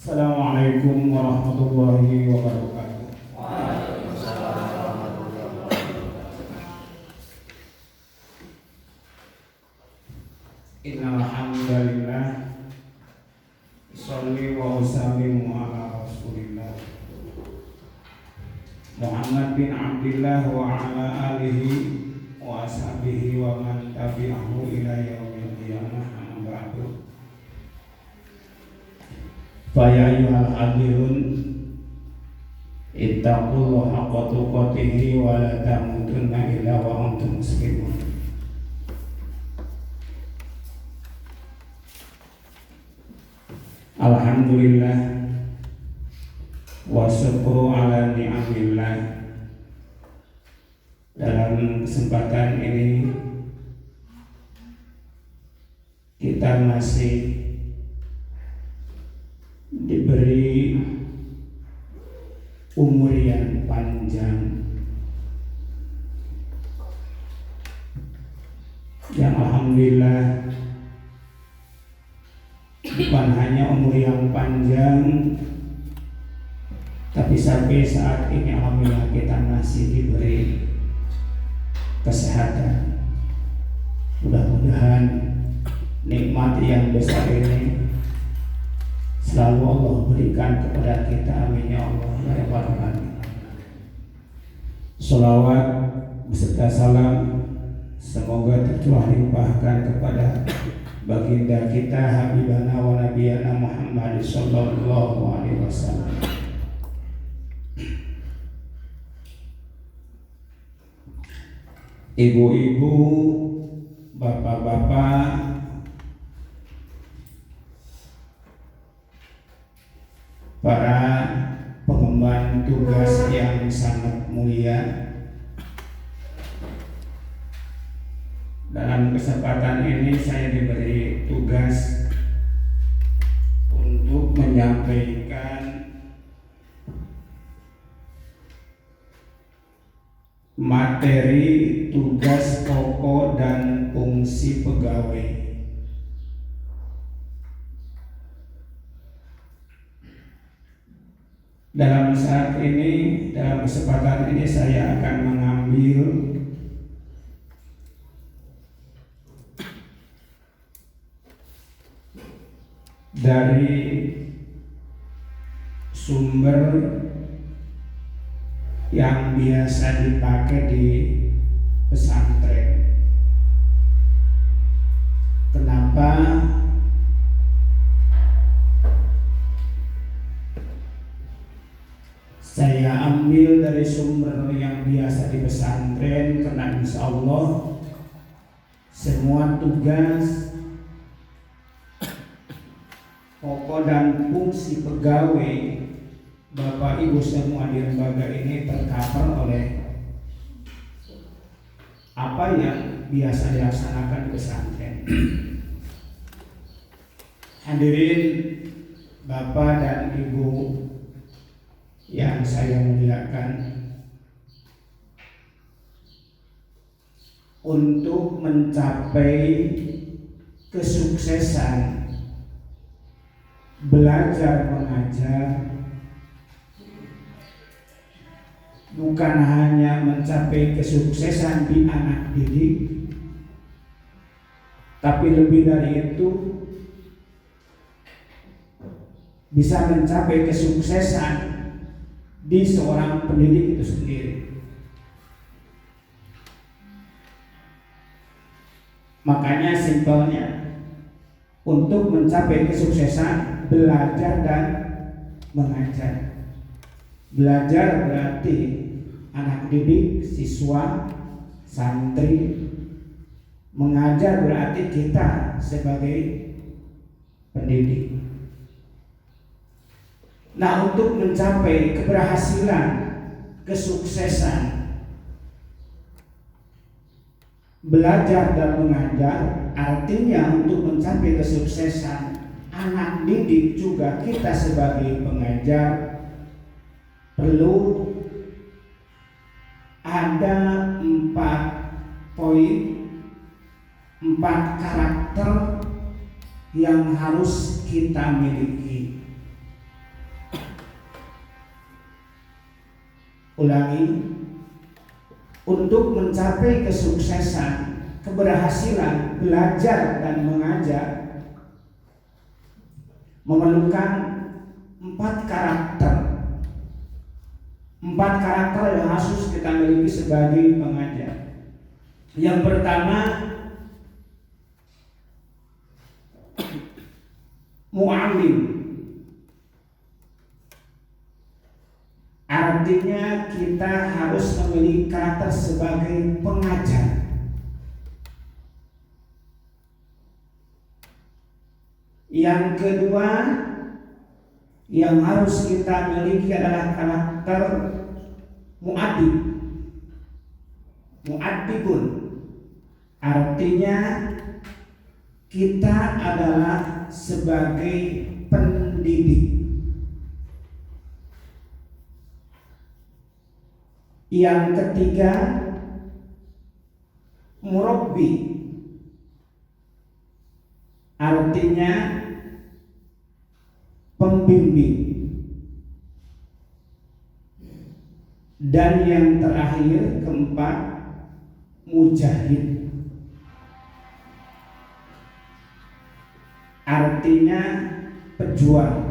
Assalamualaikum warahmatullahi wabarakatuh. Waalaikumsalam warahmatullahi wabarakatuh. Innal hamdalillah sholli wa usallimu ala Rasulillah Muhammad bin Abdillah wa ala alihi wa ashabihi wa man tabi'ahu ila yaumil qiyamah, amma ba'du. Fa ya ayyuhal hadirun ittaqullaha haqqa tuqatih wa la tamutunna illa wa antum muslimun. Alhamdulillah wa syukru ala ni'amillah. Dalam kesempatan ini kita masih diberi umur yang panjang, yang alhamdulillah bukan hanya umur yang panjang, tapi sampai saat ini alhamdulillah kita masih diberi kesehatan. Mudah-mudahan nikmat yang besar ini selalu Allah berikan kepada kita, amin ya Allah ya rabbal alamin. Sholawat beserta salam semoga tercurah limpahkan kepada baginda kita habibana wa nabiyana Muhammad sallallahu alaihi wasallam. Ibu-ibu, bapak-bapak, para pengemban tugas yang sangat mulia, dalam kesempatan ini saya diberi tugas untuk menyampaikan materi tugas pokok dan fungsi pegawai. Dalam saat ini, dalam kesempatan ini saya akan mengambil dari sumber yang biasa dipakai di pesantren. Kenapa saya ambil dari sumber yang biasa di pesantren? Karena insya Allah semua tugas pokok dan fungsi pegawai Bapak Ibu semua di lembaga ini tercover oleh apa yang biasa dilaksanakan di pesantren. Hadirin Bapak dan Ibu yang saya muliakan, untuk mencapai kesuksesan belajar mengajar, bukan hanya mencapai kesuksesan di anak didik, tapi lebih dari itu bisa mencapai kesuksesan di seorang pendidik itu sendiri. Makanya simpelnya, untuk mencapai kesuksesan belajar dan mengajar. Belajar berarti anak didik, siswa, santri. Mengajar berarti kita sebagai pendidik. Nah, untuk mencapai keberhasilan, kesuksesan belajar dan mengajar, artinya untuk mencapai kesuksesan anak didik juga kita sebagai pengajar perlu ada 4 poin, 4 karakter yang harus kita miliki. Ulangi, untuk mencapai kesuksesan, keberhasilan belajar dan mengajar memerlukan 4 karakter. 4 karakter yang harus kita miliki sebagai pengajar. Yang pertama, mu'allim. Artinya kita harus memiliki karakter sebagai pengajar. Yang kedua yang harus kita miliki adalah karakter mu'addib. Mu'addibun artinya kita adalah sebagai pendidik. Yang ketiga, murabbi artinya pembimbing. Dan yang terakhir, keempat, mujahid artinya pejuang.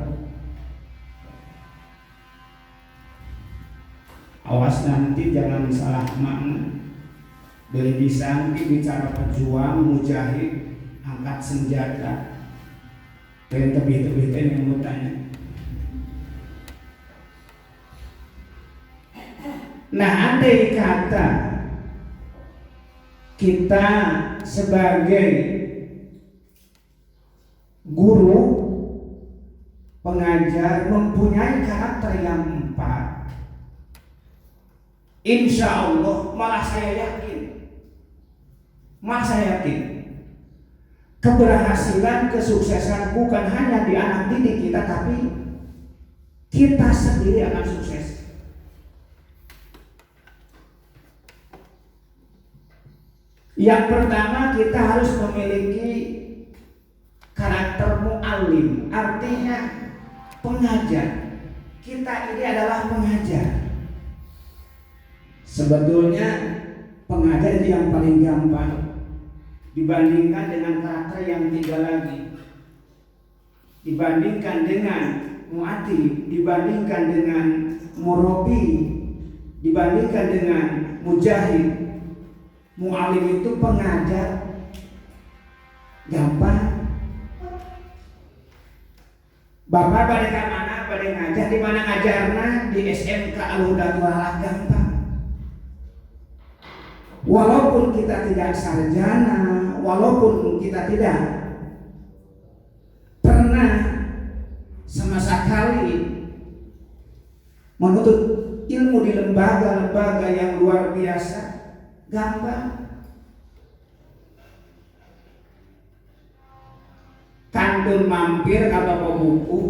Awas nanti jangan salah makna. Dari disangki bicara pejuang, mujahid, angkat senjata. Dan tebih-tebih yang mau tanya. Nah, andai kata kita sebagai guru, pengajar mempunyai karakter yang 4, insya Allah malah saya yakin keberhasilan, kesuksesan bukan hanya di anak didik kita, tapi kita sendiri akan sukses. Yang pertama, kita harus memiliki karakter mu'allim, artinya pengajar. Kita ini adalah pengajar. Sebetulnya pengajar itu yang paling gampang dibandingkan dengan karakter yang 3 lagi. Dibandingkan dengan mu'addib, dibandingkan dengan murabbi, dibandingkan dengan mujahid. Mu'allim itu pengajar gampang. Bapak pada mana pada ngajar, di mana ngajarna? Di SMK Al-Huda gampang. Walaupun kita tidak sarjana, walaupun kita tidak pernah sama sekali menuntut ilmu di lembaga-lembaga yang luar biasa, gampang. Kantun mampir atau buku,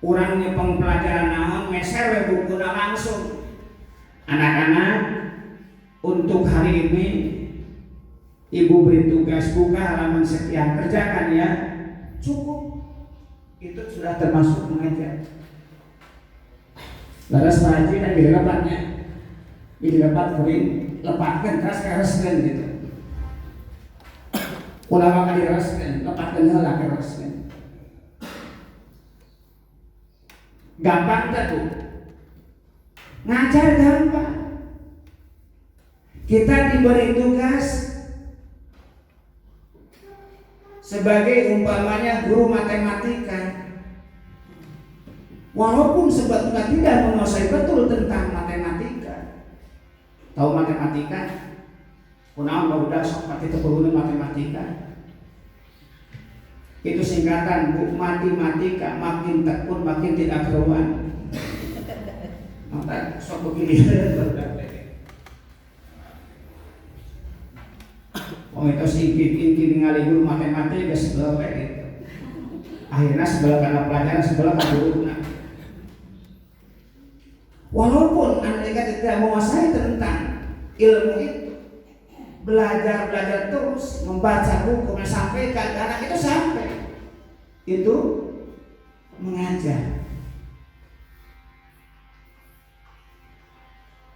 orangnya pembelajaran naon, meser buku langsung. Anak-anak, untuk hari ini ibu beri tugas buka halaman sekian, kerjakan ya. Cukup. Itu sudah termasuk mengajar. Laras rajin dan dirapatnya. Didapat kering, lepatkan keras-keraskan gitu. Ulama kali raskan, lepatkan heula keraskan. Gampang tuh. Ngajar gampang. Kita diberi tugas sebagai umpamanya guru matematika. Walaupun sebetulnya tidak menguasai betul tentang matematika. Tahu matematika? Kunaon barudak sok pati teu matematika. Itu singkatan Bu, matematika, makin tekun makin tidak keruan. Maka sok begini barudak. Oh itu singkit ningali guru matematika sebelah gitu. Akhirnya sebelah karena pelajaran sebelah kan guruna. Walaupun Anda tidak menguasai tentang ilmu itu, belajar terus, membaca buku, menyampaikan anak itu sampai itu mengajar.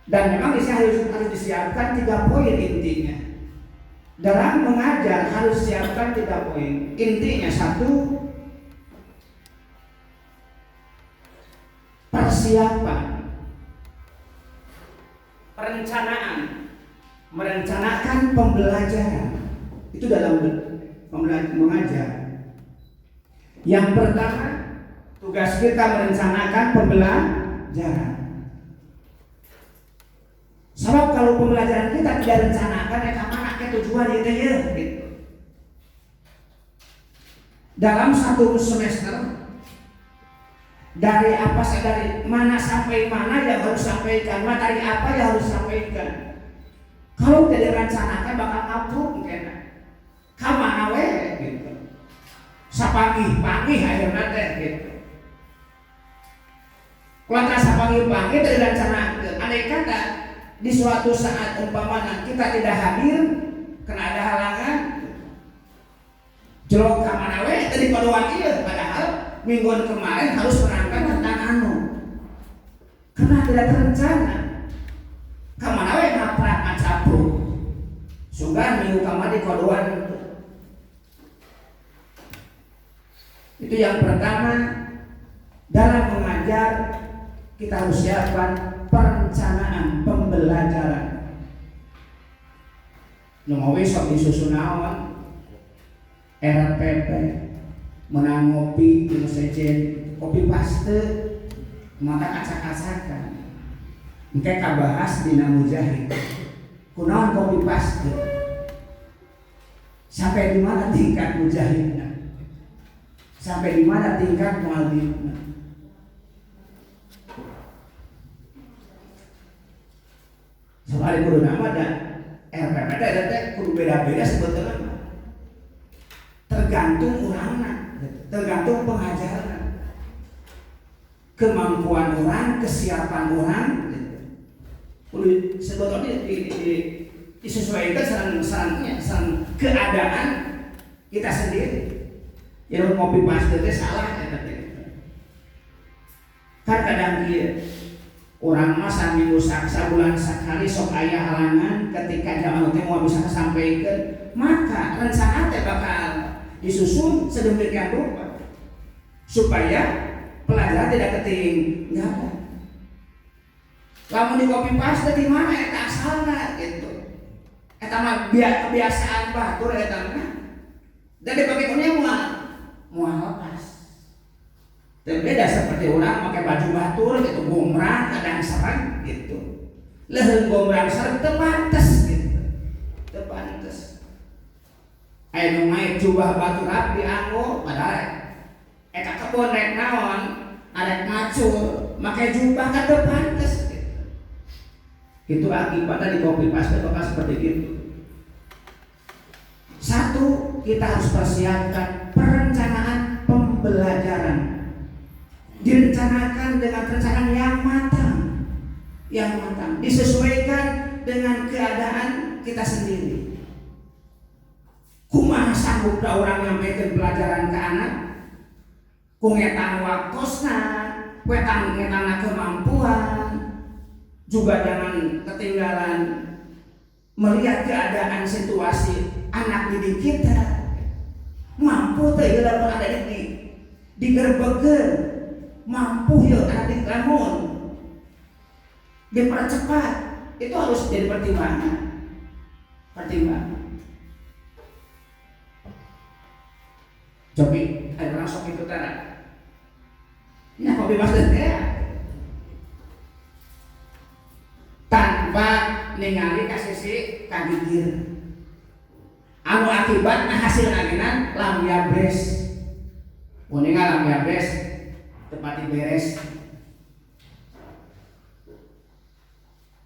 Dan memang di sini harus disiapkan 3 poin intinya. Dalam mengajar harus siapkan 3 poin. Intinya 1, persiapan, perencanaan, merencanakan pembelajaran. Itu dalam mengajar. Yang pertama, tugas kita merencanakan pembelajaran. Sebab kalau pembelajaran kita tidak rencanakan, mana ke tujuan itu ya, gitu. Dalam 1 semester, dari mana sampai mana yang harus sampaikan, materi apa yang harus sampaikan. Kalau tidak direncanakan bakal ngapuk mungkin. Kamana we gitu. Sapagi-pagi ayeuna teh gitu. Kuatna sapagi-pagi teh direncanakeun. Andai kata di suatu saat umpamana kita tidak hadir karena ada halangan, jelok kamana we tadi paduan ieu, padahal mingguan kemarin harus berangkat tentang anu. Karena tidak terencana. Kamana we ngaprak ngacapru. Sugan minggu kamari kodoan. Itu yang pertama, dalam mengajar kita harus siapkan perencanaan pembelajaran. Numawi sok disusun naon, RPP, menang ngopi, sejen, kopi paste, maka acak-acakan. Engke kabahas dina mujahid. Kunaon kopi paste? Sampai di mana tingkat mujahidna? Sampai di mana tingkat muallimna? Soalnya kudu nama dan RPP teh kudu beda-beda sebetulnya. Tergantung orangna, tergantung pengajaran, kemampuan orang, kesiapan orang. Kudu sebetulnya disesuaikan sarang keadaan kita sendiri. Ya ngopi paste teh salah ya teh. Kan kadang kieu urang mah saminggu sabulan sakali sok aya halangan ketika jamaah teh moal bisa sampaikan, maka rencana teh bakal disusun sedemikian rupa supaya pelajaran tidak ketinggalan. Lamun di kopi paste di mana eta asalna gitu. Eta mah kebiasaan batur eta mah. Dan dibagi kunya mual lepas. Dan beda seperti orang pakai baju batur gitu, gombrang kadang serang gitu. Leuheung gombrang serang teu pantes gitu. Teu pantes. Aya nu maek jubah batur abdi anggo padahal eta kebon rek naon, arek macul, make jubah kan teu pantes gitu. Itu akibatnya di kopi paste bakal seperti itu. 1, kita harus persiapkan perencanaan pembelajaran. Direncanakan dengan perencanaan yang matang, disesuaikan dengan keadaan kita sendiri. Kumaha sanggup da urang nyampaikan pelajaran ke anak? Ku ngetan waktosna, ngetan kemampuan, juga jangan ketinggalan melihat keadaan situasi anak didik kita. Mampu teh lamun ada digerbekeun, mampu ya anak didik lamun dipercepat, itu harus jadi pertimbangan. Cobi, ada orang sok itu tara. Ini kopi paste teh tanpa ningali ka sisi kagigir. Anu akibat hasil agenan lam yabres. Uninga lam yabres tepati beres.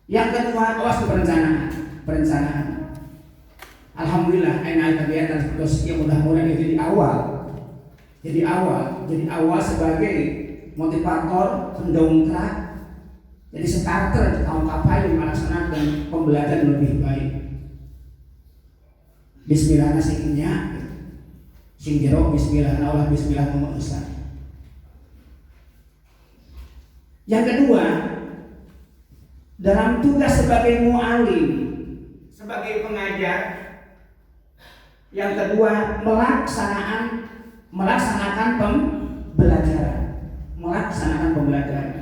Yang kedua, awas ke perencanaan. Alhamdulillah, aina kegiatan terus yang mudah-mudahan itu jadi awal sebagai motivator, pendongkrak, jadi starter tahun kapan melaksanakan pembelajaran lebih baik. Bismillah nasinya, sing jero bismillah, Allah bismillah nomor besar. Yang kedua, dalam tugas sebagai mu'alim, sebagai pengajar. Yang kedua, melaksanakan pembelajaran.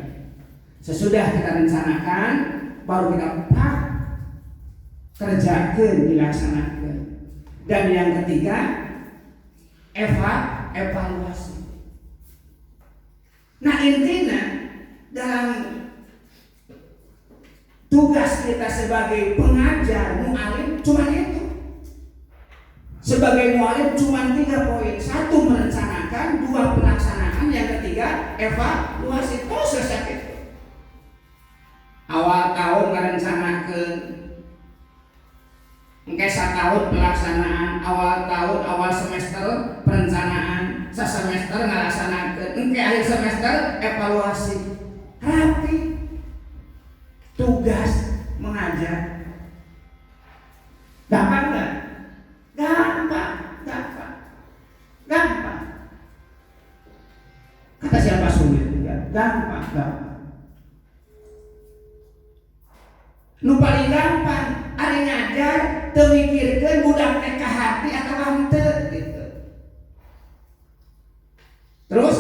Sesudah kita rencanakan, baru kita kerjakan, dilaksanakan. Dan yang ketiga, evaluasi. Nah, intinya dalam tugas kita sebagai pengajar mu'alim cuma itu. Sebagai mu'alim cuma 3 poin. 1 merencanakan, 2 pelaksanaan, yang ketiga evaluasi. Terus selesai itu. Awal tahun merencanakan, engke tahun pelaksanaan, awal semester perencanaan, semester ngelaksanakan, engke akhir semester evaluasi. Rapi. Tugas mengajar. Gampang nggak? Gampang. Kata siapa sulit? Gampang. Nu paling gampang ari ngajar teu mikirkeun budak teh ka hati atau henteu gitu. Terus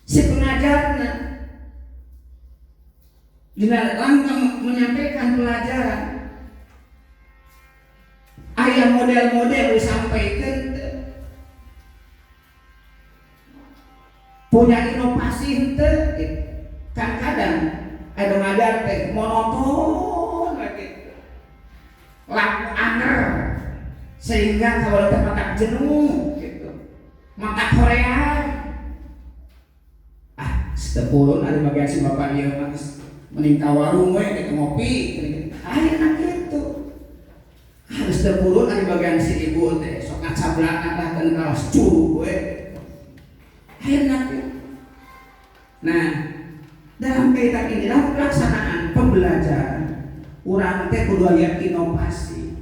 si pengajarna dina langkah menyampaikan pelajaran aya model-model disampaikan, punya inovasi henteu gitu. Kan kadang ada ngajar teh monoton gitu, laku anger, sehingga kalau kita matak jenuh gitu, matak horean. Setepulun ada bagian si bapak dia mas meningkah warung kita ngopi, akhirnya gitu. Harus setepulun ada bagian si ibu teh sok ngacablakan lah kan kaos curu akhirnya gitu. Nah, dalam kaitan ini, dalam pelaksanaan pembelajaran, urang teh kudu aya inovasi.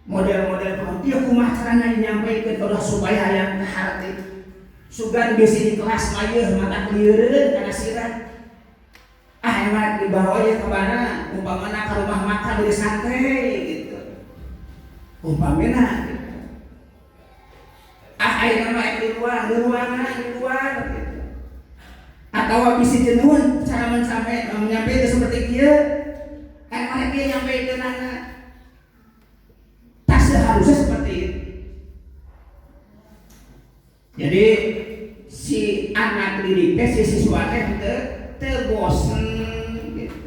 Model-model dia kumaha carana nyampaikan udah supaya yang ke hati. Sugan bisi di kelas mayeuh mata lieureun kana sirah. Emang dibawa ya ke mana? Umpamana ka rumah makan di santai gitu. Umpamana gitu. Ayeuna mah di ruangan gitu. Atau bisi jenuh cara menyampaikan seperti dia mereka menyampaikan anak tak seharusnya seperti itu. Jadi si anak didiknya si siswa terbosen gitu.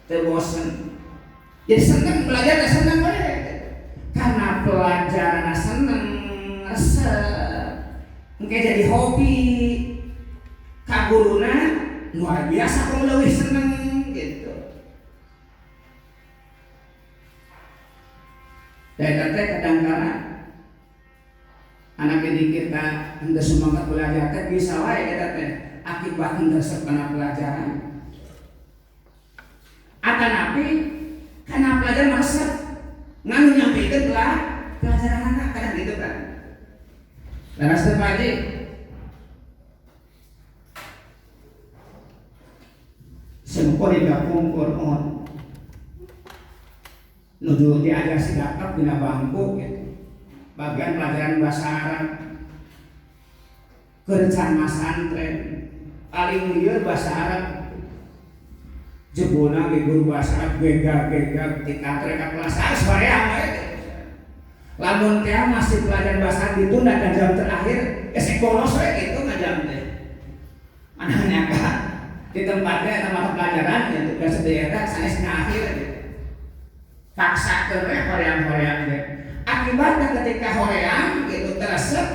Terbosen jadi senang belajar, senang banget karena pelajaran senang mungkin jadi hobi kaguruna luar biasa kok lebih seneng gitu. Dan kadang-kadang anak didik kita hendak semangat belajar teh bisa wae kita teh akibat resep kana pelajaran. Akan api karena pelajaran resep nganu nyampikeun pelajaran anak kadang gitu kan. Dan Astrid Padi sempur digabung Quran nuju diajar si dapat dina bangku gitu. Bagian pelajaran bahasa Arab kerencan masantren paling lieur bahasa Arab jebuna ge guru bahasa Arab gega ketika mereka kelas harus bareang lamun teh masih pelajaran bahasa ditunda ke jam terakhir esek bolos we gitu ngajam teh. Manahnya ka di tempatnya mata pelajaran ya tugas sedaya sanes akhir gitu. Paksa ke horeang teh. Akibatnya ketika horeang gitu teresep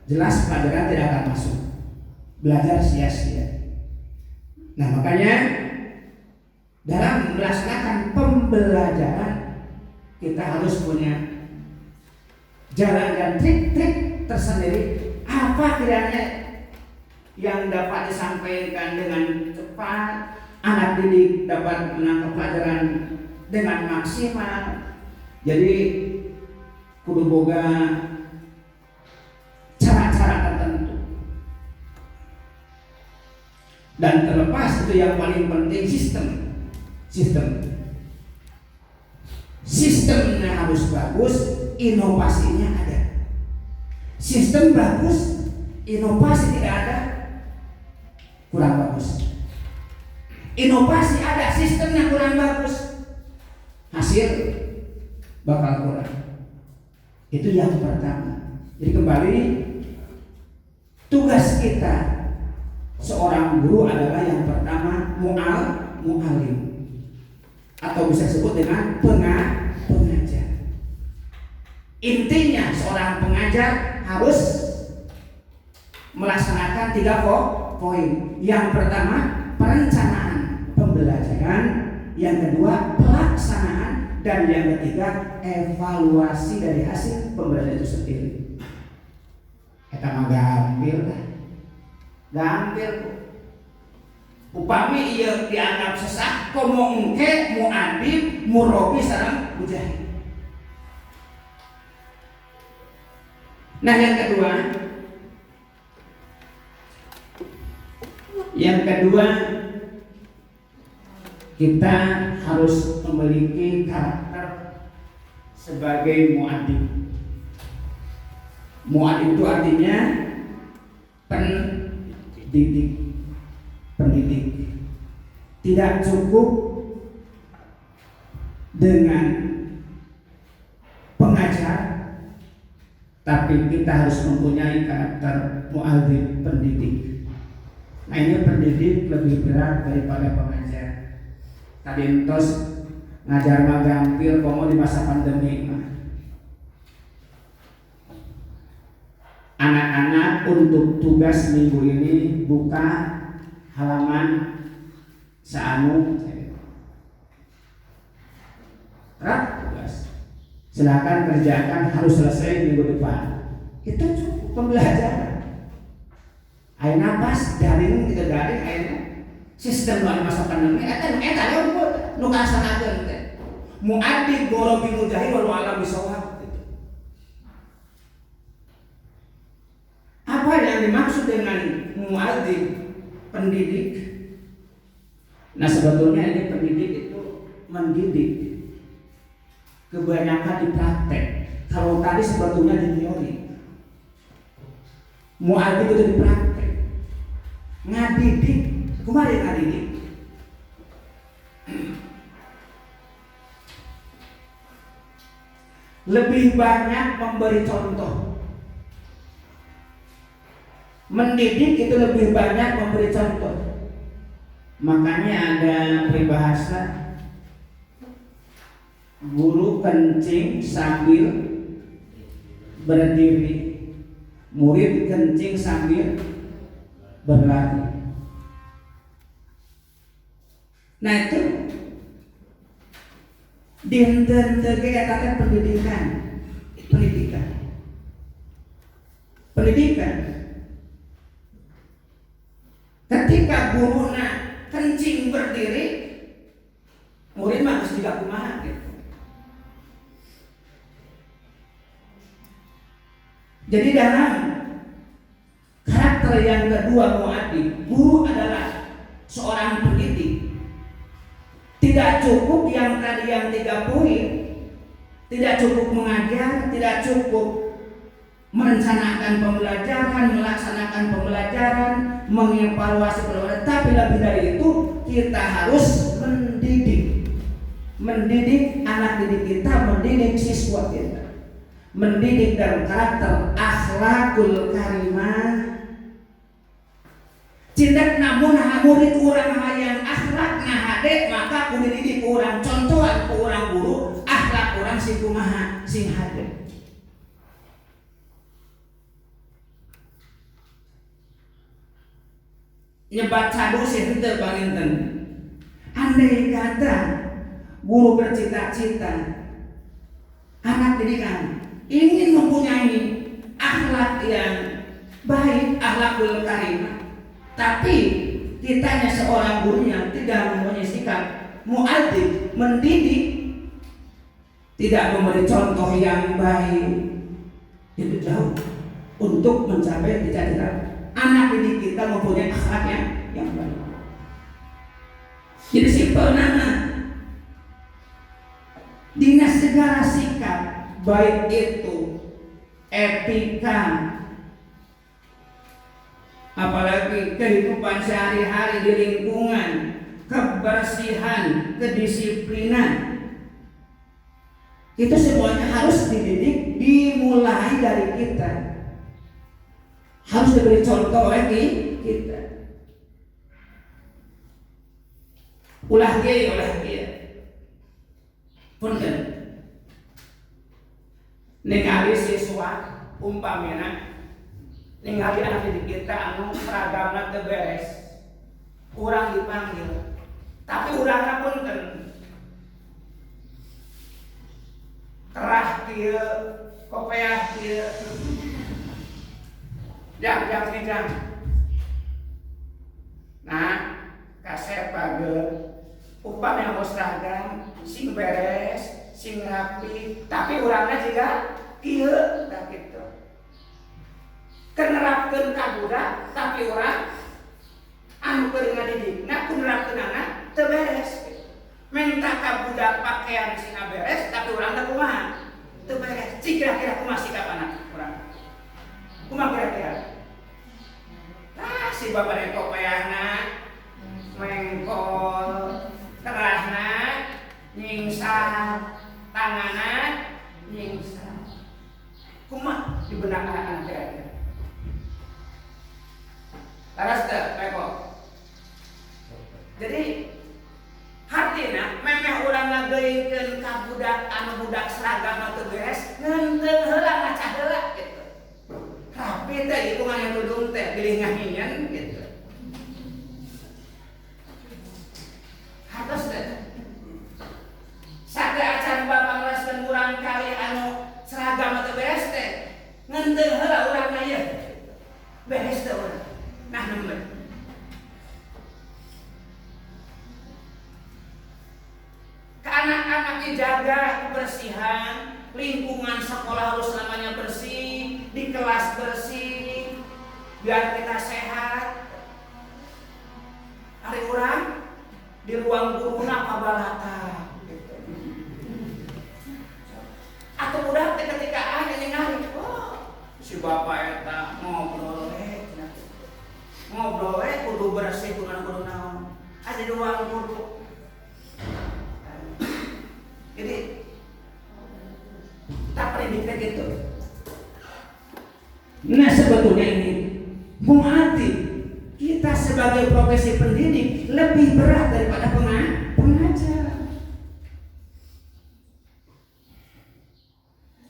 jelas pelajaran tidak akan masuk. Belajar sia-sia. Nah, makanya dalam melaksanakan pembelajaran kita harus punya jalan dan trik-trik tersendiri. Apa kiranya yang dapat disampaikan dengan cepat, anak didik dapat menangkap pelajaran dengan maksimal. Jadi kudu boga cara-cara tertentu. Dan terlepas itu yang paling penting sistemnya harus bagus, inovasinya ada. Sistem bagus, inovasi tidak ada, kurang bagus. Inovasi ada, sistemnya kurang bagus, hasil bakal kurang. Itu yang pertama. Jadi kembali, tugas kita seorang guru adalah yang pertama mu'alim, atau bisa disebut dengan pengajar. Intinya seorang pengajar harus melaksanakan 3 poin. Yang pertama, perencanaan pembelajaran, yang kedua, pelaksanaan, dan yang ketiga, evaluasi dari hasil pembelajaran itu sendiri. Eta mah gampil. Upami ieu dianggap sesat, komo engke muadib, murabi sareng mujahid. Nah, yang kedua kita harus memiliki karakter sebagai muadib. Muadib itu artinya pendidik. Tidak cukup dengan pengajar, tapi kita harus mempunyai karakter muadib, pendidik. Nah, ini pendidik lebih berat daripada pengajar. Tadi entos ngajar mah gampil, komo di masa pandemi mah. Anak-anak untuk tugas minggu ini buka halaman saanu tugas. Silakan kerjakan, harus selesai minggu depan. Itu cukup pembelajaran. Ayeuna pas daring tidak daring ayeuna sistem lain masa pandemi eta nu kasanakeun teh. Muadib gorobi mujahid wal alam bisawab. Apa yang dimaksud dengan muadib, pendidik? Nah, sebetulnya ini pendidik itu mendidik. Kebanyakan di praktek. Kalau tadi sebetulnya di teori. Muadib itu di praktek. Ngadidik. Kemarin ngadidik. Lebih banyak memberi contoh. Mendidik itu lebih banyak memberi contoh. Makanya ada peribahasa, guru kencing sambil berdiri, murid kencing sambil berlari. Nah, itu dinten teu eta pendidikan. Ketika guruna kencing berdiri, murid mah harus juga kumaha gitu. Jadi dalam karakter yang kedua muadib, guru adalah seorang pendidik. Tidak cukup yang tadi yang 3 poin, tidak cukup mengajar, tidak cukup merencanakan pembelajaran, melaksanakan pembelajaran, mengevaluasi pembelajaran, tapi lebih dari itu kita harus mendidik anak didik kita, mendidik siswa kita, mendidik dalam karakter akhlakul karimah. Cindak namun murid urang hayang akhlakna hade, maka kudu dididik urang, contohan ku urang guru akhlak urang sing kumaha sing hade. Nyebat cadu sih henteu panginten. Andai kata guru bercita-cita anak didikan ingin mempunyai akhlak yang baik, akhlakul karimah, tapi kitanya seorang gurunya tidak mempunyai sikap muadib, mendidik, tidak memberi contoh yang baik, itu jauh untuk mencapai cita-cita anak didik kita mempunyai akhlak yang baik. segala sikap, baik itu etika, apalagi kehidupan sehari-hari di lingkungan, kebersihan, kedisiplinan, itu semuanya harus dididik, dimulai dari kita, harus diberi contoh oleh kita. Ulah dia punten ningali siswa umpamina ningali anak didik kita anu seragamna teu beres, urang dipanggil tapi urangna punten kerah kieu kopiah kieu jang nah kasep bagel upami anu seragam sing beres sing rapi tapi urangna juga kieu da kitu kenerapkeun ka budak tapi urang anu keur ngadidikna ku nerapkeunana teu beres. Minta ka budak pakaian sing beres tapi urang teh kumaha teu beres. Kira-kira kumaha sikap anak urang? Kumaha kira-kira? Si bapak kopiahna mengkol kerahna nyingsat tangana nyingsat kumaha di benak anak-anak kira-kira laras teh peko. Jadi hartina memeh urang ngageuingkeun ka budak anu budak seragam teu beres ngeunteung heula ngaca heula gitu. Rapi teh ieu mah tudung teh pilih ngahinyan gitu. Hartos teh sate acan bapak ngelaskeun urang kali anu seragam teu beres teh ngeunteung heula urangna ieu beres teh urang. Nah nemen ke anak-anak dijaga kebersihan, lingkungan sekolah harus selamanya bersih, di kelas bersih, biar kita sehat. Hari urang di ruang guruna pabalata gitu. Atau udah ketika ningali si bapak eta ngobrol kudu bersih kudu naon ada di ruang guru. Jadi tak pendidiknya gitu. Nah sebetulnya ini muati kita sebagai profesi pendidik lebih berat daripada pengajar.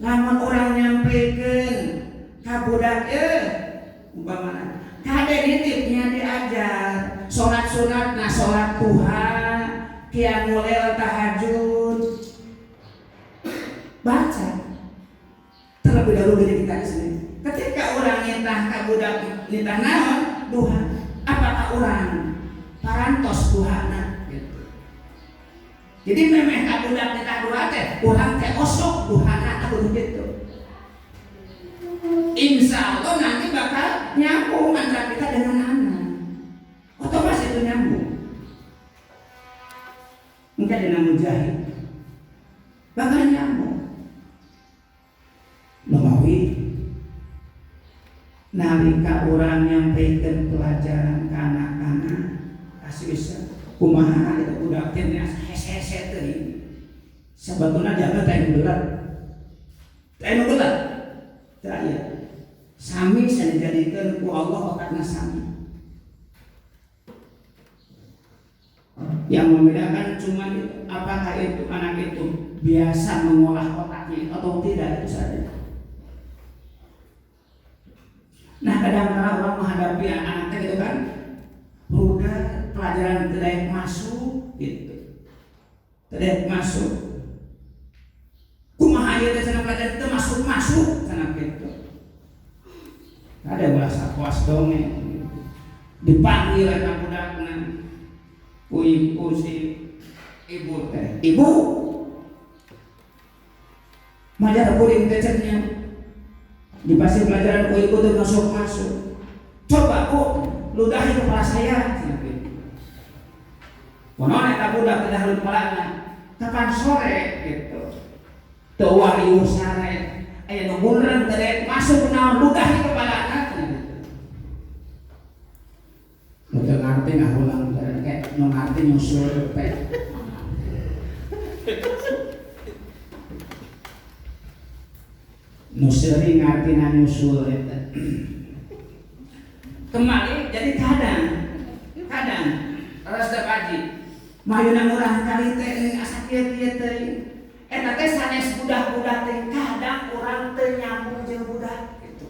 Lamun orang nyampaikan kabudak umpamana kade nitipnya diajar sholat sunat nah sholat duha qiyamul lail tahajud baca terlebih dahulu dari kita di sini. Ketika orang nitah kabudak nitah naon duha apakah orang parantos duhana gitu. Jadi memeh kabudak nitah duha teh urang teh osok duhana kudu gitu. Insya Allah nanti bakal nyambung antara kita dengan anak. Otomatis itu nyambung. Mungkin dengan mujahid bakal nyambung. Memawi nalika orang nyampaikan pelajaran ke anak-anak kasih bisa kumaha itu budak teh hese-hese teh. Sebetulnya jaga teh berat. Teh berat. Tanya sami saya dijadikan ku Allah karena sami. Yang membedakan cuma itu, apakah itu anak itu biasa mengolah otaknya atau tidak, itu saja. Nah kadang-kadang orang menghadapi anak-anak itu kan udah pelajaran tidak masuk gitu, tidak masuk. Kumaha ieu teh cenah pelajaran itu masuk cenah kitu. Ada bahasa puas dongeng dipanggil eta budakna ku ibu si ibu teh. Ibu majar kuring teh cenah dipasih pelajaran ku ibu teh masuk. Coba Bu ludahi kepala saya cenah kitu. Kunaon eta budak teh dahulu kepalana kapan sore gitu. teu wariu sare aya nu bunreun teh masuk naon ludahi kepalana nu teu ngarti ngahulang kayak nu ngarti nyusul teh nu seuring ngartina nyusul eta kembali jadi kadang rasa kaji mayuna urang kali teh asa kieu-kieu teh eta teh sanes budak-budak teh kadang urang teu nyambung jeung budak gitu.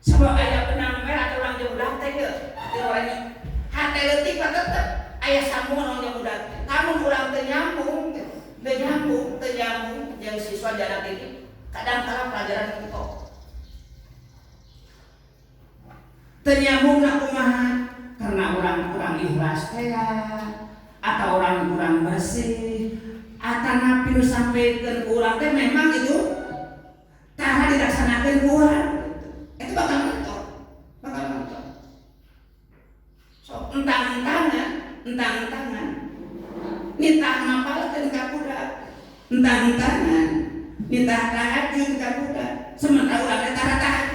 Sabab aya benang merah urang jeung budak teh ge teu wani hate leutik mah tetep aya sambungan jeung budak. Namun urang teu nyambung jeung siswa jarak ini kadang-kadang pelajaran itu ternyambung kumaha karena orang-orang ikhlas teh atau orang-orang bersih atau napi nu sampaikan urang teh memang itu tara dilaksanakeun urang itu bakal mentok so entang-entangan nitah ngapalkeun ka budak entang-entangan nitah tahajud ka budak sementara urang teh tara tahajud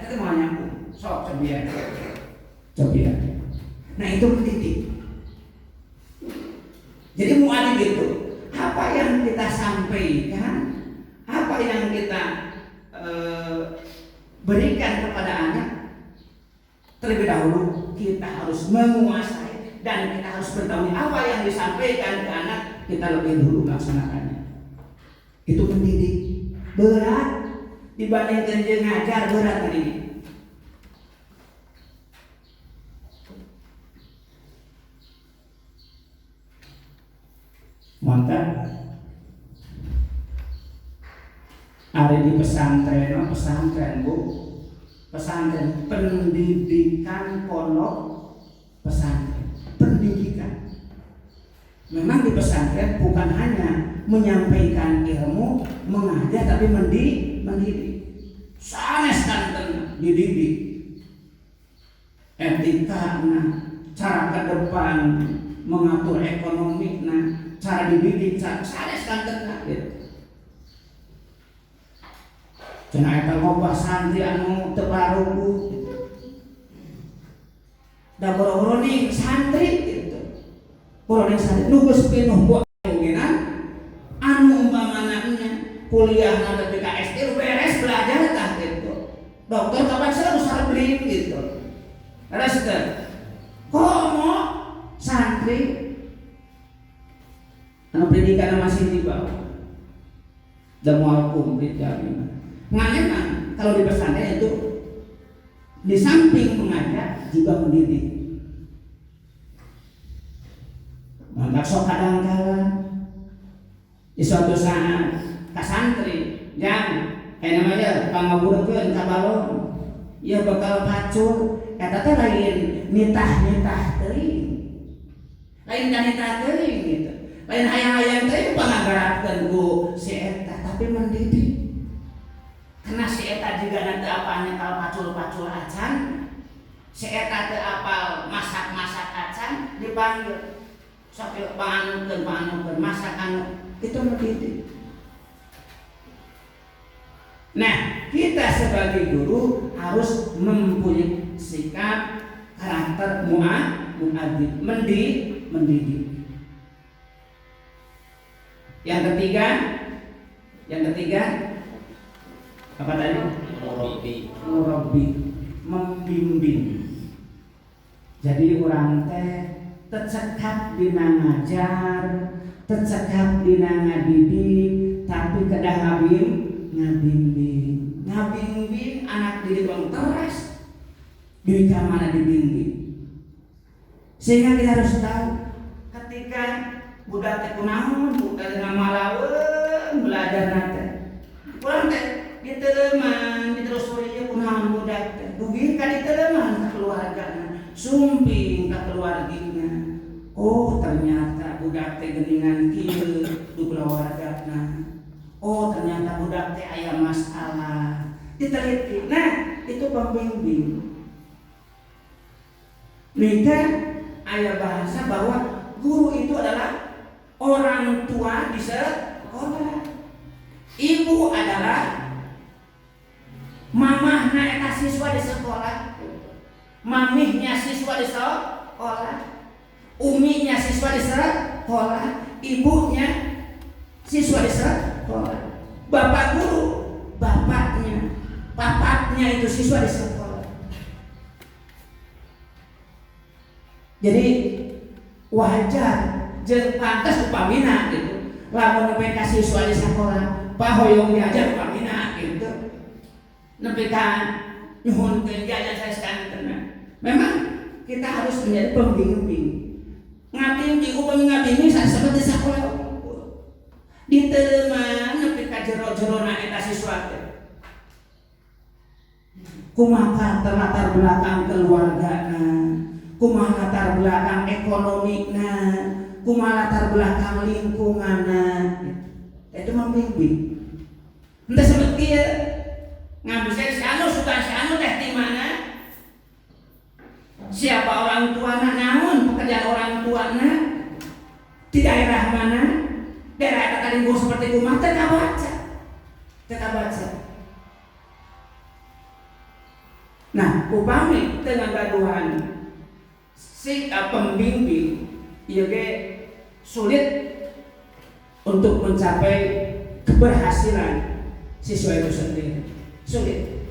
itu mau nyambung, sok cobian. Nah itu mendidik. Jadi mu'alif itu apa yang kita sampaikan, apa yang kita berikan kepada anak, terlebih dahulu kita harus menguasai dan kita harus bertanggung apa yang disampaikan ke anak kita lebih dulu melaksanakannya. Itu mendidik berat. Dibandingkan dia ngajar berat ini. Mantap. Ada di pesantren Bu. Pesantren pendidikan pondok pesantren. Pendidikan. Memang di pesantren bukan hanya menyampaikan ilmu, mengajar tapi mendidik. Sanes kanten dididik etika cara ke depan mengatur ekonomi cara dididik sanes kanten gitu. Cenah eta loba santri anu teu parugu da boro-boro ning santri gitu. Boro ning santri nu geus pinuh ku anu umpamana kuliah ketika SD beres belajar tah gitu. Dokter kapan harus beli gitu. Terus komo santri anu pendidikan masih di bawah. Dan moal kumplit jamin. Makanya kalau di pesantren itu di samping mengajar juga mendidik. Maka sok kadang-kadang di suatu saat ka santri jang namanya pangaburekeun ka balon ieu bakal pacul eta teh lain nitah teuing lain nitah teuing gitu lain hayang-hayang teh pangagarapkeun ku si eta tapi mendidik karena si eta juga nanti apanya kalau pacul-pacul acan si eta teh apal masak-masak acan dipanggil sampai panganukeun masak anu itu mendidik. Nah, kita sebagai guru harus mempunyai sikap karakter mu'adib, mendidik. Yang ketiga apa tadi? Murabbi, membimbing. Jadi orang teh tercekap dina ngajar, tercekap dina ngadidik, tapi kedah ngabimbing anak didik orang teras di mana dibimbing sehingga kita harus tahu ketika budak teh kunaon budak ngamalaweun belajar nate urang teh diteuleman diterusuri ieu kunaon budak teh dugi ka diteuleman ka keluargana sumping ka keluargina oh ternyata budak teh geuningan kieu du keluargana. Oh ternyata budak teh aya masalah diteliti. Nah itu pembimbing. Nika aya bahasa bahwa guru itu adalah orang tua di sekolah. Ibu adalah mamahna eta siswa di sekolah, mamihnya siswa di sekolah, uminya siswa di sekolah, ibunya siswa di sekolah, bapak guru, bapaknya, papatnya itu siswa di sekolah. Jadi wajar jeung pantes upamina gitu. Lamun nepi ka siswa di sekolah, pahoyong diajar upamina gitu. Nepi ka nyuhunkeun diajar saestana. Memang kita harus menjadi pembimbing. Ngabimbing upami ngabimbing saesana di sekolah. Diterima nepi ka jero-jerona eta siswa teh. Kumaha latar belakang keluargana, kumaha latar belakang ekonomina, kumaha latar belakang lingkunganna. Itu membimbing. Entah seperti kieu ngambil si anu suka si anu teh di mana? Siapa orang tuana, namun pekerjaan orang tuana di daerah mana? Daerah kata lingkungan seperti kumaha teh kabaca. Teh kabaca. Nah, upami dengan gaduhan si pembimbing ieu ge sulit untuk mencapai keberhasilan siswa itu sendiri. Sulit.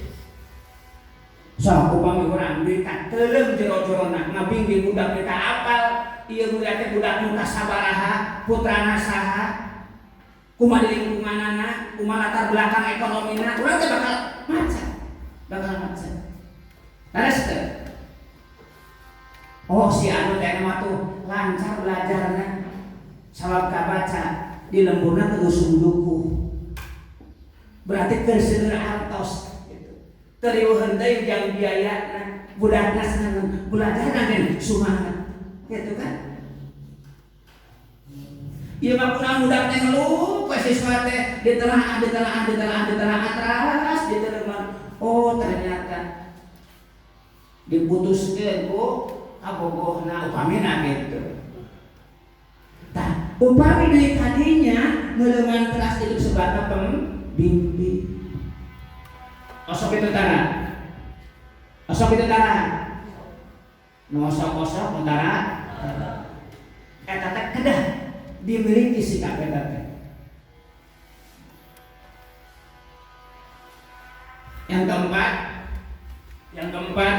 So, upami urang bika teuleum jero-jerona ngabimbing budak bika apal ieu budak teh budak nu kasabaraha, putrana saha, kumaha di lingkunganana, kumaha latar belakang ekonomina, urang teh bakal maca. Terus oh si anu teh mah tuh lancar belajarna, sabab kabaca di lemburna teu sungduku. Berarti keur seueur artos gitu. Terieuheun deui jang biayana, budakna seneng belajarna gen sumangat. Gitu kan? Ieu mah kurang budak teh ngeluh, siswa teh ditelaah atas diterima. Oh ternyata diputuskeun ku kabogohna upamina gitu. Tah, upami deui kadinya ngeuleungan keras hidup sebagai pembimbing. Osok itu tara. Ngosok-ngosok utara. Eta teh kedah dimiliki sikap eta teh. Yang keempat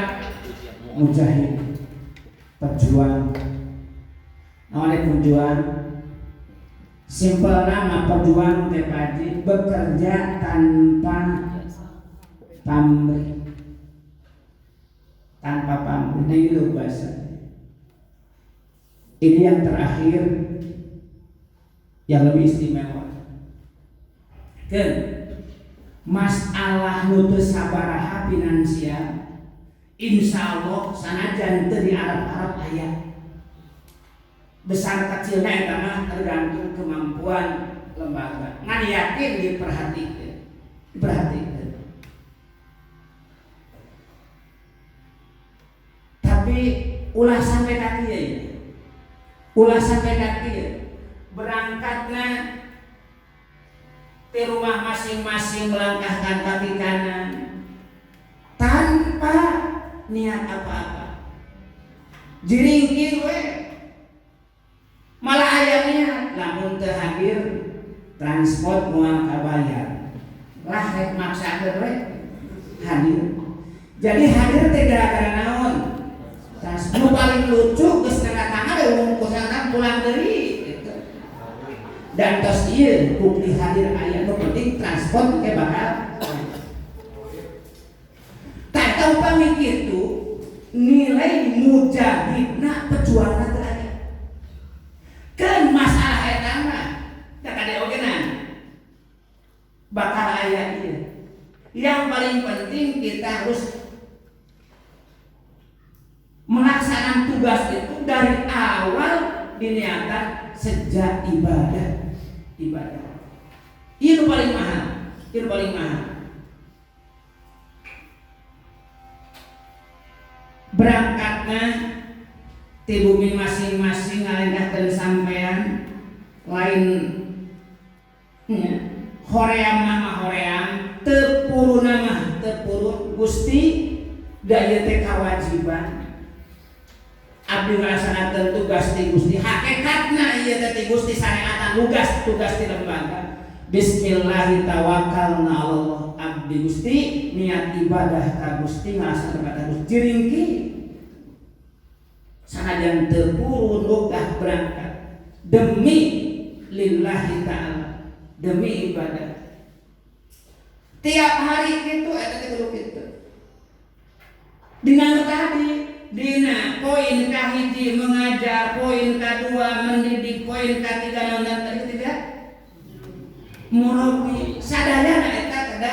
mujahid, pejuang. Namanya pejuang, simpel nama pejuang teh padi bekerja tanpa pamrih, Nah itu bahasa. Ini yang terakhir, yang lebih istimewa. Kan masalah nu teu sabaraha finansial, insya Allah sanajan teu di Arab aya. Besar kecilnya eta mah tergantung kemampuan lembaga. Ngan yakin diperhatikan. Tapi ulah sampai ka kieu. Berangkatna di rumah masing-masing melangkahkan kaki kanan tanpa niat apa-apa. Jiringkir we. Malah ayamnya lamun teu hadir transport moal kabayar. Lah rek maksakeun we hadir. Jadi hadir teh gara-gara naon? Transport paling lucu geus tengah-tengah da wungkusan pulang deui gitu. Dan tos ieu bukti hadir aya nu penting transport teh bakal. Tak tahu pami kitu nilai mujahidna pejuangna teh aya. Kan masalah eta mah kakade ogenan bakal aya ieu. Yang paling penting kita harus melaksanakan tugas itu dari awal diniatkan sejak ibadah. Itu paling mahal. Berangkatnya di bumi masing-masing ngalengkahkeun sampean lain nya hoream mah hoream tepuru nama tepuru Gusti daya teh kewajiban abdi ngalaksanakeun tugas ti Gusti hakikatna ieu teh ti Gusti syariatan tugas ti lembaga. Bismillah tawakkalna Allah abdi Gusti niat ibadah ka Gusti ngalaksanakeun ka Gusti jiringki sanajan teu purun ogah berangkat demi lillahi ta'ala demi ibadah tiap hari gitu eta teh kudu kitu dina tadi dina poin kahiji mengajar poin kadua mendidik poin katiga nonton ketiga murabi sadayana eta kada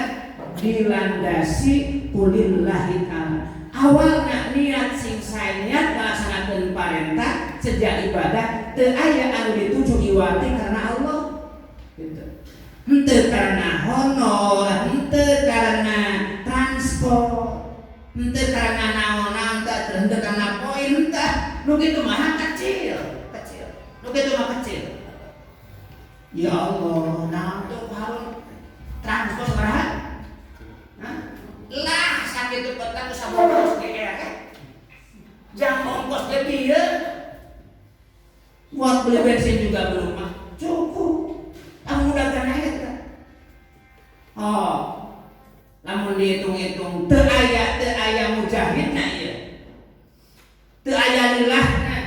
dilandasi kulillahi ta'ala awalna niat sing sae niat ngalaksanakeun parentah sejak ibadah teu aya anu dituju iwati karena Allah gitu. Henteu karena honor, henteu karena transport, henteu karena naon-naon, henteu karena poin teh nu kitu mah kecil. Nu kitu mah kecil. Ya Allah, naon tuh harus transport sabaraha? Lah sakitu petang sabaraha geger. Jam ongkos ge pieu. Buat beli bensin juga belum mah. Cukup. Aku mudahkan eta. Oh. Lamun dihitung-hitung teu aya mujahidna ieu. Teu aya lillahna.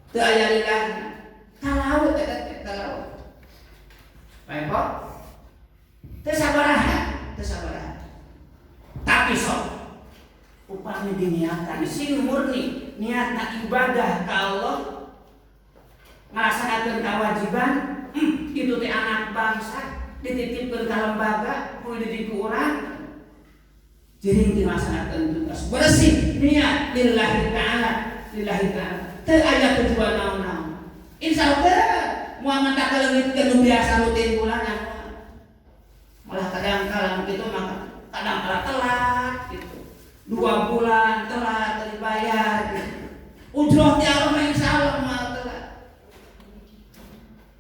Teu aya lillahna. Talaut eta teh talaut. Bae kok. Teu sabaraha. Tapi sok upami diniatkan sing murni niatna ibadah ka Allah ngalaksanakeun kewajiban itu teh anak bangsa dititipkeun ka lembaga kudu dididik urang jadi ngalaksanakeun tugas bersih niat lillahi ta'ala teu aya tujuan naon-naon insyaallah moal mata kaleungitkeun nu biasa rutin bulanan malah kadang-kadang kitu maka kadang-kadang telat gitu 2 bulan telat dibayar gitu. Ujroh ti Allah mah insyaallah moal telat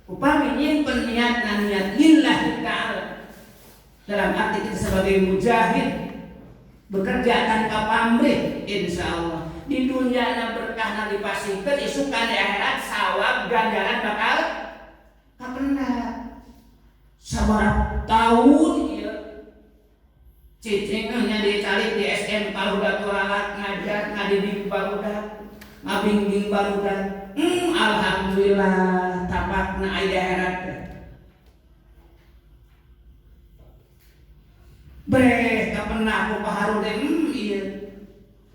upami nyimpen niat lillahi ta'ala dalam arti kita sebagai mujahid bekerja tanpa pamrih insyaallah di dunia berkah dipasihkeun isukan di akhirat sawab ganjaran bakal kapendak sabaraha tahun ieu cicing nya dicalik di SM barudak turalat ngajar ngadidik barudak ngabimbing barudak alhamdulillah tapakna aya akhirat breh kapenna aku paharu teh ieu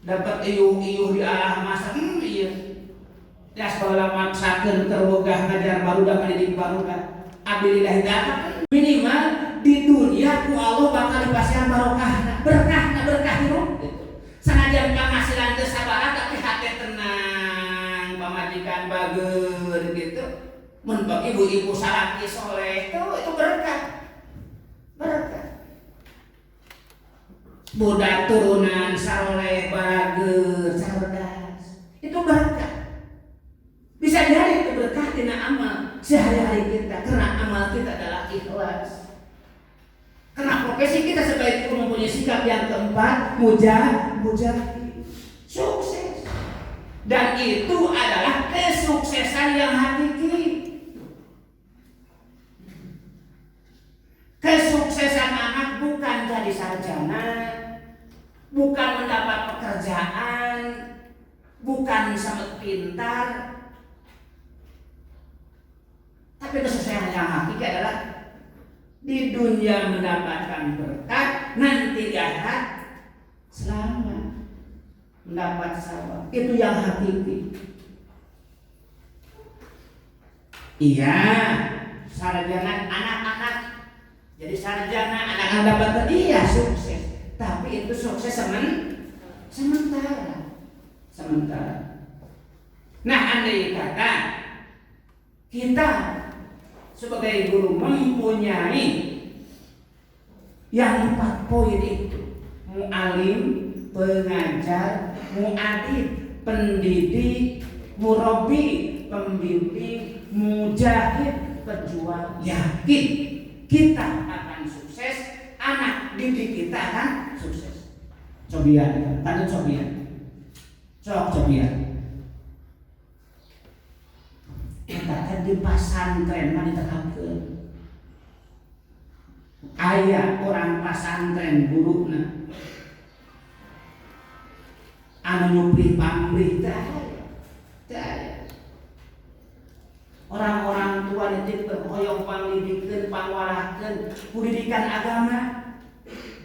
dapat iuh-iuh di arah masa ieu ya sekolah maksakeun terwegah ngajar barudak ngadidik barudak abdi lillahi ta'ala minimal di dunia ku Allah bakal dipasihan berkah hidup gitu. Sanajan penghasilan teu sabaraha tapi hati tenang pamajikan bageun gitu mun ibu-ibu salaki soleh itu berkah budak turunan saleh bageun cerdas itu berkah bisa jadi itu berkah dina amal sehari-hari kita karena amal kita adalah ikhlas. Karena profesi kita sebagai guru mempunyai sikap yang keempat mujahid sukses dan itu adalah kesuksesan yang hakiki. Kesuksesan anak bukan jadi sarjana, bukan mendapat pekerjaan, bukan sangat pintar, tapi kesuksesan yang hakiki adalah di dunia mendapatkan berkat, nanti di akhirat selamat mendapat sawab. Itu yang hakiki. Iya, sarjana anak-anak jadi sarjana anak-anak dapat iya sukses, tapi itu sukses sementara. Nah, andai kata kita sebagai guru mempunyai yang 4 poin itu mu'alim, pengajar, mu'adib, pendidik, murabi, pembimbing, mujahid pejuang yakin kita akan sukses, anak didik kita akan sukses. Cobian, tadi cobian. Cobian. Kita di pesantren mah diterapkeun. Aya orang pesantren guruna anu nyupri pamrih teh. Orang-orang tua dititipkeun hoyong panglidikeun, pangwalahkeun pendidikan agama.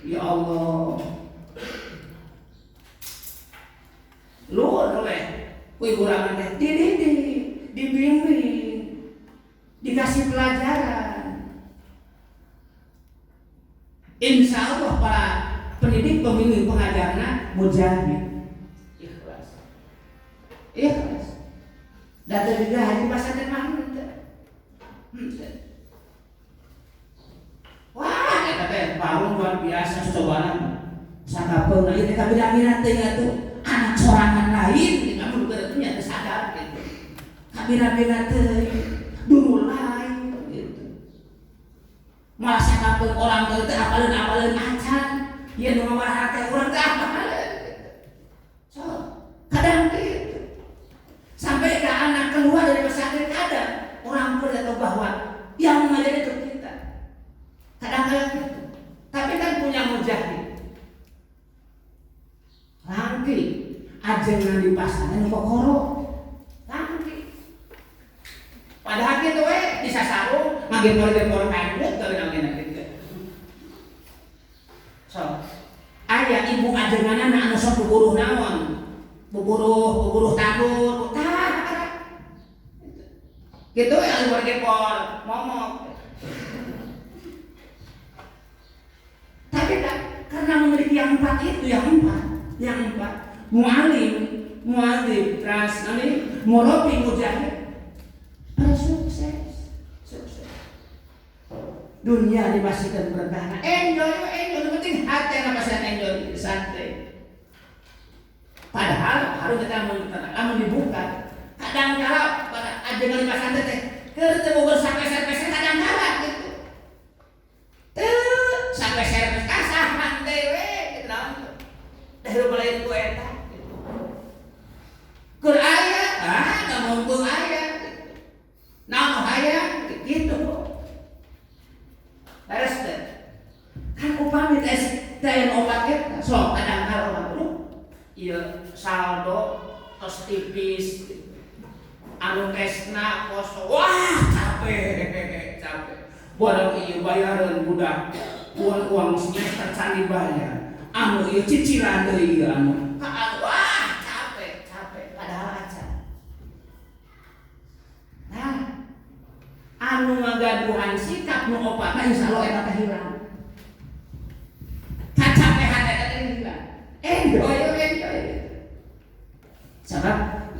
Ya Allah. Luhur we, kuy urang teh dididik, dibimbing, dikasih pelajaran. Insya Allah para pendidik, pembimbing, pengajarna mujahid, ikhlas. Data juga hari pasantren mah wah, eta teh baru luar biasa cobaan. Sakapeung ieu teh kabina-bina teh atuh anak sorangan lain, kamu teu nya teu sadar gitu. Kabina-bina teh dulu lain gitu. Malah sakapeung orang teh apaleun acan, ieu nu ngawaraha teh urang teh apaleun. So, kadang gitu. Sampai ke anak keluar dari pesantren kadang orang tua tahu bahwa yang mengajar itu kita. Kadang-kadang gitu. Tapi kan punya mujahid. Rangki ajengan di pasangan kokoro. Rangki. Padahal gitu bisa sarung, ngagem-ngagem kandut tapi nangin gitu. So, aya ibu ajengan anu sok buburuh naon. Buburuh tabur, gitu ya luar gepor, momok. Tapi tak, karena memiliki yang empat itu, yang empat, mu'alim, terus murabi, mujahid, pada sukses. Dunia dipastikan bertahan, enjoy, yang penting hati yang pastikan enjoy, santai. Padahal harus kita dibuka. Kadang-kala pada ajengan di pasantren teh ketemu bersampai-sampai kadang-kala gitu. Sampai servis kasahan dewe gitu naon. Dah belain ku eta gitu. Keur aya, da mumpung aya. Naon aya gitu. Beres teh. Kan upami teh teh obat eta sok kadang-kala obat dulu. Ieu saldo tos tipis anu tesna kosong, wah capek. Barang ieu bayaran budak uang semester can dibayar, anu ieu cicilan deui anu, wah capek. Padahal acan. Nah, anu ngagaduhan sikap nu opatna insyaallah eta teh hilang. Kacapehan eta teh hilang. Enjoy. Sabab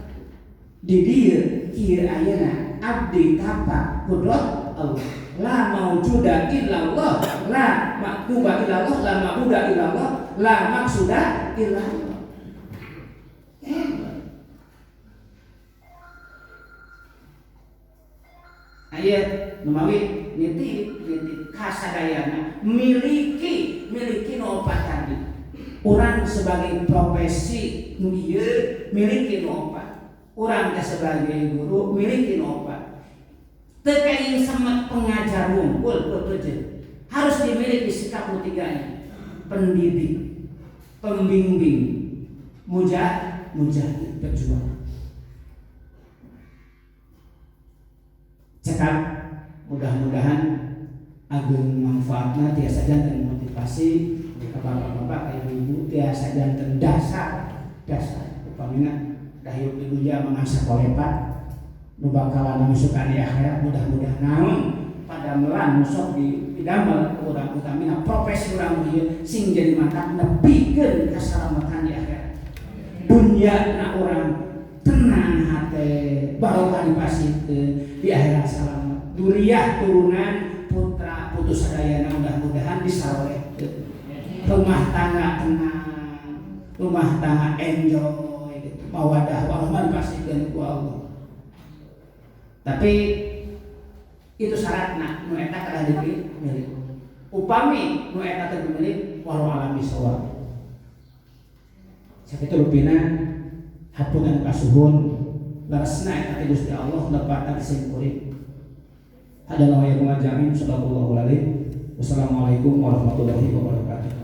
di dieu ieu ayeuna abdi tapak kudrat Allah. La maujuda illallah, la maktuba illallah, la ma'buda illallah, la maksuda illallah. Aya numawi nitip kasadayana miliki nu opat tadi. Orang sebagai profesi nu ieu miliki nu opat. Orang sebagai guru miliki nu opat. Teu kaing semet pengajar wungkul betujeun. Harus dimiliki sikap nu tiganya. Pendidik, pembimbing, mujahid, pejuang. Cekap mudah-mudahan agung manfaatna tiasa janten motivasi ka bapak-bapak ka ibu-ibu tiasa janten dasar upamina dahyu ibuja mangasa kolepat nu bakalan masukan di akhirat mudah-mudahan naon pada melan sok di pidamel urang utamina profesi urang ieu sing jadi mantap nepikeun kasalamatan di akhirat. Dunya na urang tenang hate barokah dipasikeun di akhirat selamat. Duriyah turunan putra putu sadayana mudah-mudahan disalehkeun. Rumah tangga tenang, rumah tangga enjoy, mawadah warahmah dipasikeun ku Allah. Tapi itu syaratna nu eta kada dipilih. Upami nu eta teh pemilik walau alam bisawab. Sakitu rupina hapunten kasuhun laresna eta Gusti Allah lepatan simkuring. Adalah yang mengajarin sallallahu alaihi. Wassalamualaikum warahmatullahi wabarakatuh.